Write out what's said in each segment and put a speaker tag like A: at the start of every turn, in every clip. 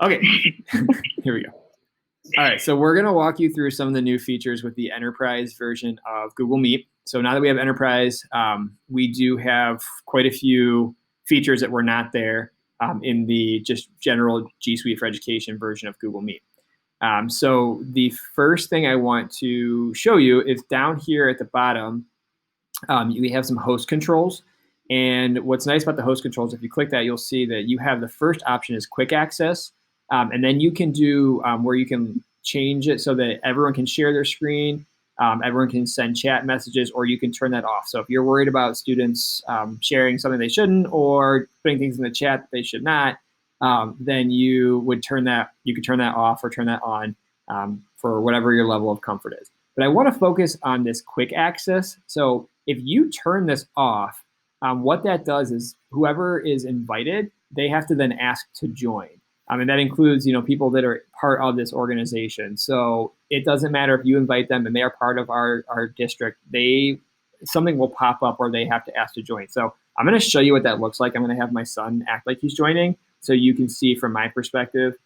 A: Okay, here we go. All right, so we're going to walk you through some of the new features with the enterprise version of Google Meet. So now that we have enterprise, we do have quite a few features that were not there in the just general G Suite for Education version of Google Meet. So the first thing I want to show you is down here at the bottom, we have some host controls. And what's nice about the host controls, if you click that, you'll see that you have the first option is quick access. And then you can do where you can change it so that everyone can share their screen, everyone can send chat messages, or you can turn that off. So if you're worried about students sharing something they shouldn't or putting things in the chat that they should not, then you would turn that, you could turn that off or turn that on for whatever your level of comfort is. But I want to focus on this quick access. So if you turn this off, what that does is whoever is invited, they have to then ask to join. And that includes, people that are part of this organization. So it doesn't matter if you invite them and they are part of our district, something will pop up or they have to ask to join. So I'm going to show you what that looks like. I'm going to have my son act like he's joining so you can see from my perspective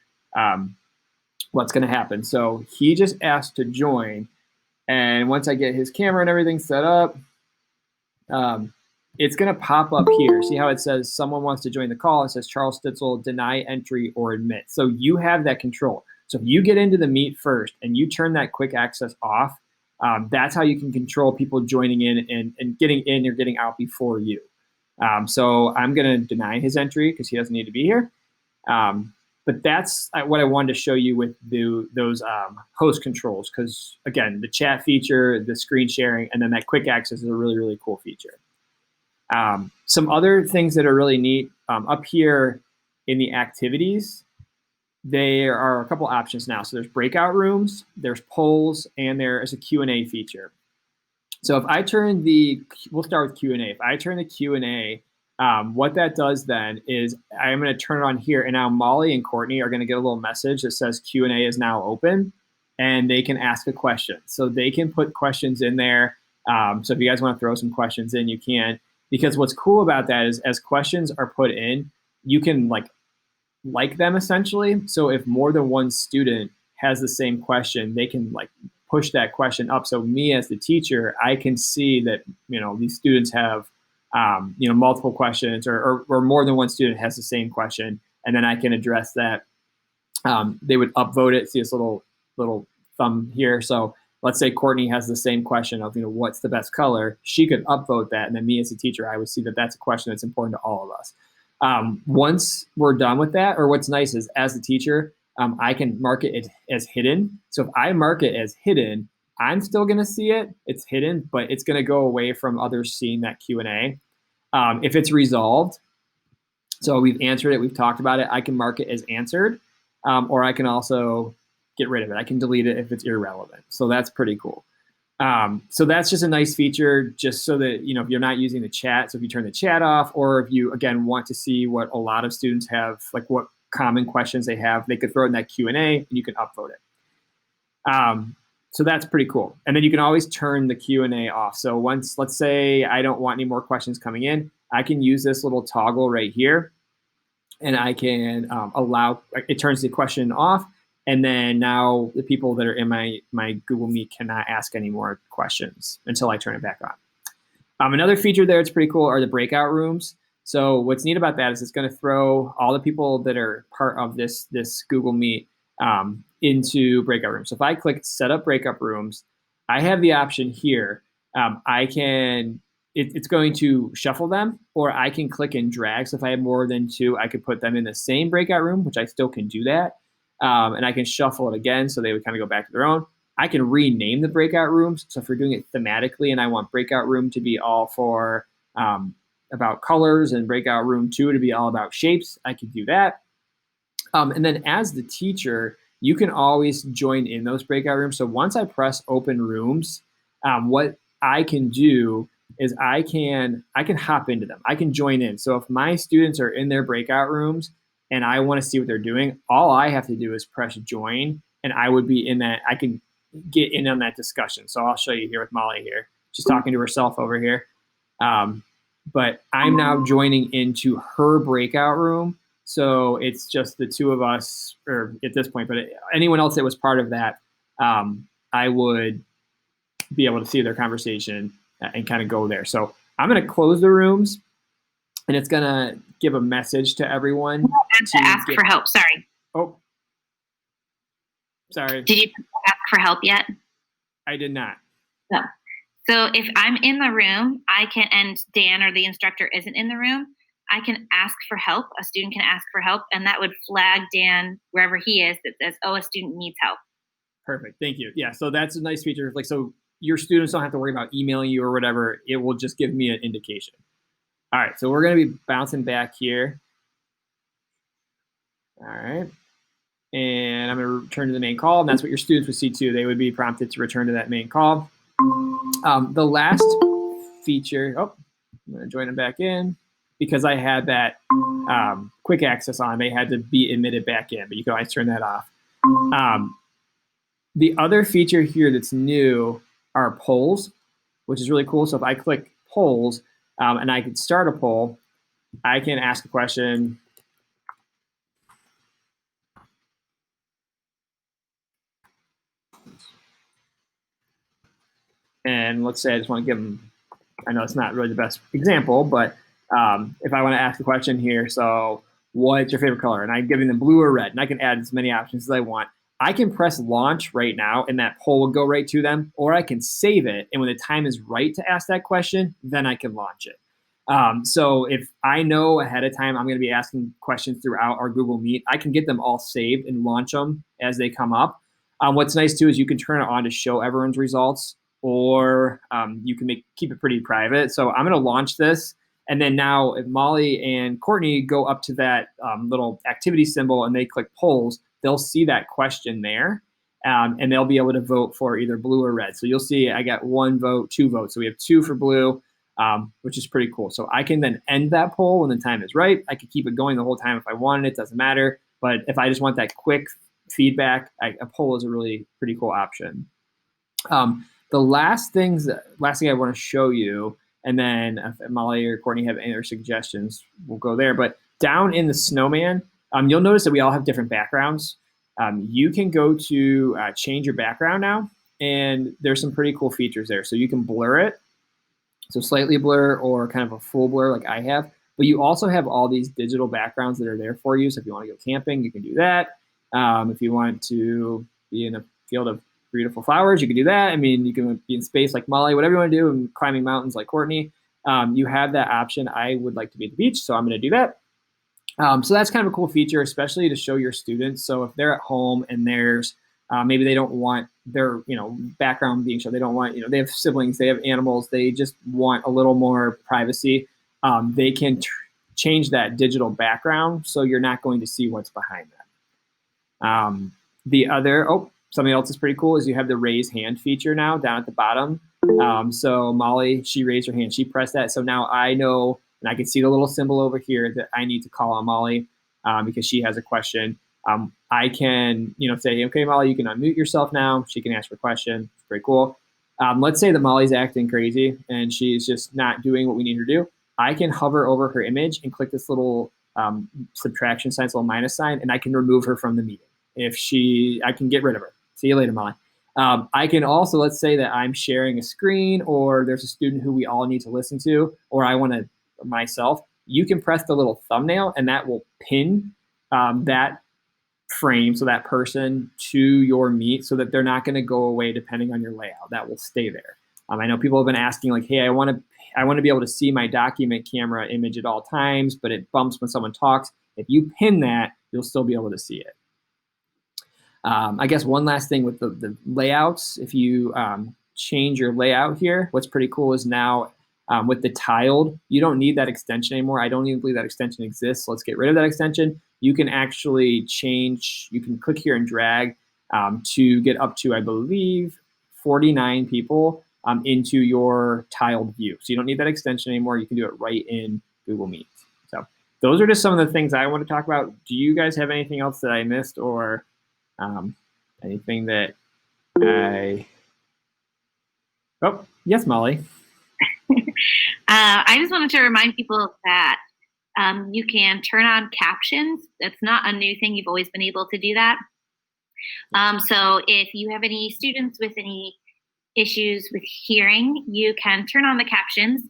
A: what's going to happen. So he just asked to join. And once I get his camera and everything set up, it's going to pop up here. See how it says someone wants to join the call? It says Charles Stitzel, deny entry or admit. So you have that control. So if you get into the Meet first and you turn that quick access off, that's how you can control people joining in and getting in or getting out before you. So I'm going to deny his entry because he doesn't need to be here. But that's what I wanted to show you with those host controls, because, again, the chat feature, the screen sharing, and then that quick access is a really, really cool feature. Some other things that are really neat up here in the activities, there are a couple options now. So there's breakout rooms, there's polls, and there is a Q&A feature. So if I turn we'll start with Q&A. If I turn the Q&A, what that does then is I'm going to turn it on here, and now Molly and Courtney are going to get a little message that says Q&A is now open, and they can ask a question. So they can put questions in there. So if you guys want to throw some questions in, you can. Because what's cool about that is as questions are put in, you can like them essentially. So if more than one student has the same question, they can push that question up. So me as the teacher, I can see that, these students have, multiple questions or more than one student has the same question. And then I can address that. They would upvote it. See this little thumb here. So let's say Courtney has the same question of, what's the best color? She could upvote that. And then me as a teacher, I would see that that's a question that's important to all of us. Once we're done with that, or what's nice is as the teacher, I can mark it as hidden. So if I mark it as hidden, I'm still going to see it. It's hidden, but it's going to go away from others seeing that Q&A. If it's resolved, so we've answered it, we've talked about it, I can mark it as answered, or I can also get rid of it. I can delete it if it's irrelevant. So that's pretty cool. So that's just a nice feature, just so that, if you're not using the chat, so if you turn the chat off, or if you, again, want to see what a lot of students have, what common questions they have, they could throw it in that Q&A and you can upvote it. So that's pretty cool. And then you can always turn the Q&A off. So once, let's say I don't want any more questions coming in, I can use this little toggle right here, and I can allow, it turns the question off. And then now the people that are in my Google Meet cannot ask any more questions until I turn it back on. Another feature there that's pretty cool are the breakout rooms. So what's neat about that is it's going to throw all the people that are part of this Google Meet into breakout rooms. So if I click set up breakout rooms, I have the option here. It's going to shuffle them, or I can click and drag. So if I have more than two, I could put them in the same breakout room, which I still can do that. And I can shuffle it again, so they would kind of go back to their own. I can rename the breakout rooms. So if we're doing it thematically and I want breakout room to be all for about colors and breakout room 2 to be all about shapes, I could do that. And then as the teacher, you can always join in those breakout rooms. So once I press open rooms, what I can do is I can hop into them. I can join in. So if my students are in their breakout rooms and I want to see what they're doing, all I have to do is press join, and I would be in that. I can get in on that discussion. So I'll show you here with Molly here. She's talking to herself over here. But I'm now joining into her breakout room. So it's just the two of us, or at this point, but anyone else that was part of that, I would be able to see their conversation and kind of go there. So I'm going to close the rooms, and it's going to give a message to everyone.
B: To ask for help. Sorry.
A: Oh, sorry.
B: Did you ask for help yet?
A: I did not.
B: No. So if I'm in the room, I can, and Dan or the instructor isn't in the room, I can ask for help. A student can ask for help, and that would flag Dan wherever he is that says, oh, a student needs help.
A: Perfect. Thank you. Yeah. So that's a nice feature. Like, so your students don't have to worry about emailing you or whatever. It will just give me an indication. All right. So we're going to be bouncing back here. All right. And I'm going to return to the main call. And that's what your students would see too. They would be prompted to return to that main call. The last feature, I'm going to join them back in because I had that quick access on. They had to be admitted back in, but you can always turn that off. The other feature here that's new are polls, which is really cool. So if I click polls and I can start a poll, I can ask a question. And let's say I just want to give them, I know it's not really the best example, but if I want to ask a question here, so what's your favorite color? And I'm giving them blue or red, and I can add as many options as I want. I can press launch right now, and that poll will go right to them, or I can save it, and when the time is right to ask that question, then I can launch it. So if I know ahead of time I'm going to be asking questions throughout our Google Meet, I can get them all saved and launch them as they come up. What's nice too is you can turn it on to show everyone's results, or you can keep it pretty private. So I'm going to launch this. And then now if Molly and Courtney go up to that little activity symbol and they click polls, they'll see that question there. And they'll be able to vote for either blue or red. So you'll see I got 1 vote, 2 votes. So we have 2 for blue, which is pretty cool. So I can then end that poll when the time is right. I could keep it going the whole time if I wanted. It doesn't matter. But if I just want that quick feedback, a poll is a really pretty cool option. The last thing I want to show you, and then if Molly or Courtney have any other suggestions, we'll go there. But down in the snowman, you'll notice that we all have different backgrounds. You can go to change your background now, and there's some pretty cool features there. So you can blur it, so slightly blur or kind of a full blur like I have. But you also have all these digital backgrounds that are there for you. So if you want to go camping, you can do that. If you want to be in a field of beautiful flowers, you can do that. I mean, you can be in space like Molly, whatever you want to do, and climbing mountains like Courtney. You have that option. I would like to be at the beach, so I'm going to do that. So that's kind of a cool feature, especially to show your students. So if they're at home and there's maybe they don't want their background being shown, they don't want they have siblings, they have animals, they just want a little more privacy. They can change that digital background so you're not going to see what's behind them. The other something else is pretty cool is you have the raise hand feature now down at the bottom. So Molly, she raised her hand, she pressed that. So now I know, and I can see the little symbol over here that I need to call on Molly because she has a question. I can, say, okay, Molly, you can unmute yourself now. She can ask her question. It's pretty cool. Let's say that Molly's acting crazy and she's just not doing what we need her to do. I can hover over her image and click this little subtraction sign, this little minus sign, and I can remove her from the meeting. I can get rid of her. See you later, Molly. I can also, let's say that I'm sharing a screen or there's a student who we all need to listen to, or I want to myself, you can press the little thumbnail and that will pin that frame, so that person, to your Meet so that they're not going to go away depending on your layout. That will stay there. I know people have been asking like, hey, I want to be able to see my document camera image at all times, but it bumps when someone talks. If you pin that, you'll still be able to see it. I guess one last thing with the layouts, if you change your layout here, what's pretty cool is now with the tiled, you don't need that extension anymore. I don't even believe that extension exists. So let's get rid of that extension. You can actually change, you can click here and drag to get up to, I believe, 49 people into your tiled view. So you don't need that extension anymore. You can do it right in Google Meet. So those are just some of the things I want to talk about. Do you guys have anything else that I missed, or anything that yes, Molly.
B: I just wanted to remind people that You can turn on captions. That's not a new thing. You've always been able to do that. So if you have any students with any issues with hearing, you can turn on the captions.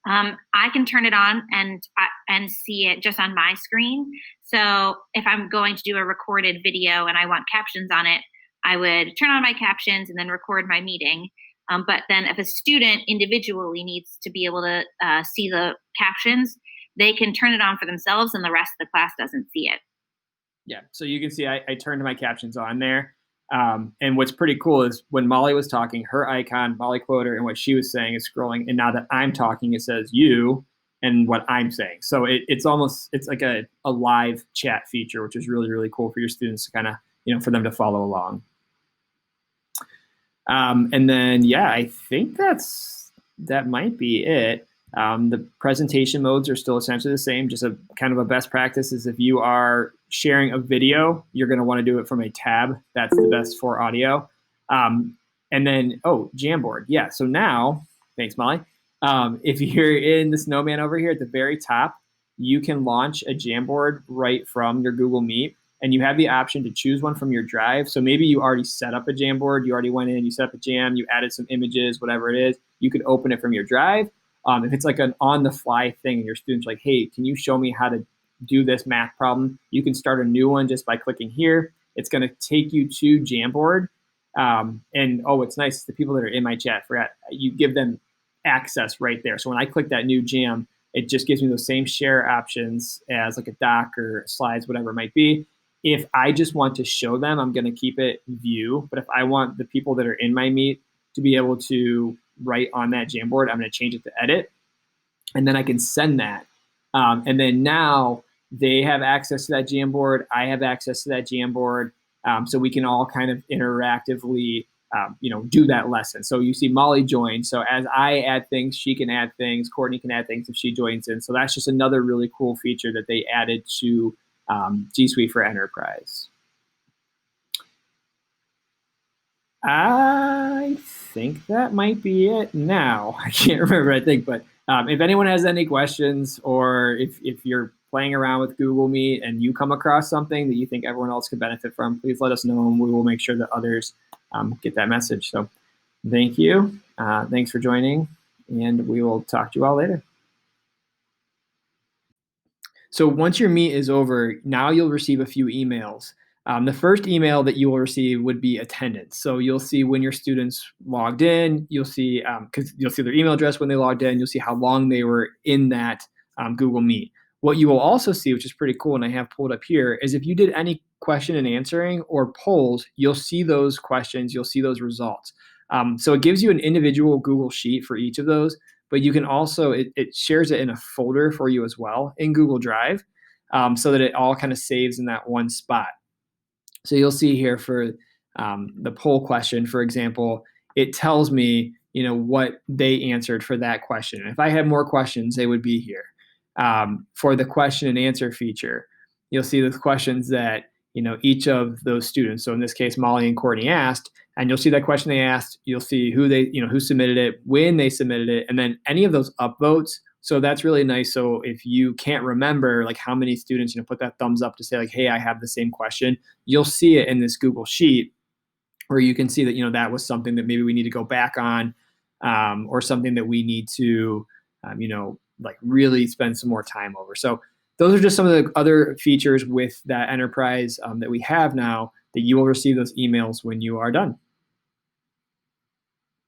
B: I can turn it on and see it just on my screen. So if I'm going to do a recorded video and I want captions on it, I would turn on my captions and then record my meeting. But then if a student individually needs to be able to see the captions, they can turn it on for themselves and the rest of the class doesn't see it.
A: Yeah, so you can see I turned my captions on there. And what's pretty cool is when Molly was talking, her icon, Molly Quoter, and what she was saying is scrolling. And now that I'm talking, it says you and what I'm saying. So it's like a live chat feature, which is really, really cool for your students to kind of, for them to follow along. And then, yeah, I think that might be it. The presentation modes are still essentially the same. Just a kind of a best practice is if you are sharing a video, you're going to want to do it from a tab. That's the best for audio. And then, Jamboard. Yeah. So now, thanks, Molly. If you're in the snowman over here at the very top, you can launch a Jamboard right from your Google Meet. And you have the option to choose one from your drive. So maybe you already set up a Jamboard. You already went in, you set up a jam, you added some images, whatever it is. You could open it from your drive. If it's like an on-the-fly thing and your student's like, hey, can you show me how to do this math problem? You can start a new one just by clicking here. It's going to take you to Jamboard. And it's nice. The people that are in my chat, you give them access right there. So when I click that new jam, it just gives me those same share options as like a doc or slides, whatever it might be. If I just want to show them, I'm going to keep it view. But if I want the people that are in my Meet to be able to write on that Jamboard, I'm going to change it to edit. And then I can send that. And then now they have access to that Jamboard. I have access to that Jamboard. So we can all kind of interactively, do that lesson. So you see Molly join. So as I add things, she can add things. Courtney can add things if she joins in. So that's just another really cool feature that they added to G Suite for Enterprise. I think that might be it now. I can't remember, but if anyone has any questions or if you're playing around with Google Meet and you come across something that you think everyone else could benefit from, please let us know and we will make sure that others get that message. So thank you. Thanks for joining, and we will talk to you all later. So once your Meet is over, now you'll receive a few emails. The first email that you will receive would be attendance. So you'll see when your students logged in, you'll see, because you'll see their email address when they logged in, you'll see how long they were in that Google Meet. What you will also see, which is pretty cool, and I have pulled up here, is if you did any question and answering or polls, you'll see those questions, you'll see those results. So it gives you an individual Google Sheet for each of those, but you can also, it shares it in a folder for you as well in Google Drive, so that it all kind of saves in that one spot. So you'll see here for the poll question, for example, it tells me, what they answered for that question. And if I had more questions, they would be here. For the question and answer feature, you'll see the questions that, each of those students, so in this case, Molly and Courtney asked, and you'll see that question they asked, you'll see who they, who submitted it, when they submitted it, and then any of those upvotes. So that's really nice. So if you can't remember like how many students, put that thumbs up to say like, hey, I have the same question, you'll see it in this Google Sheet where you can see that, that was something that maybe we need to go back on, or something that we need to, like really spend some more time over. So those are just some of the other features with that enterprise that we have now that you will receive those emails when you are done.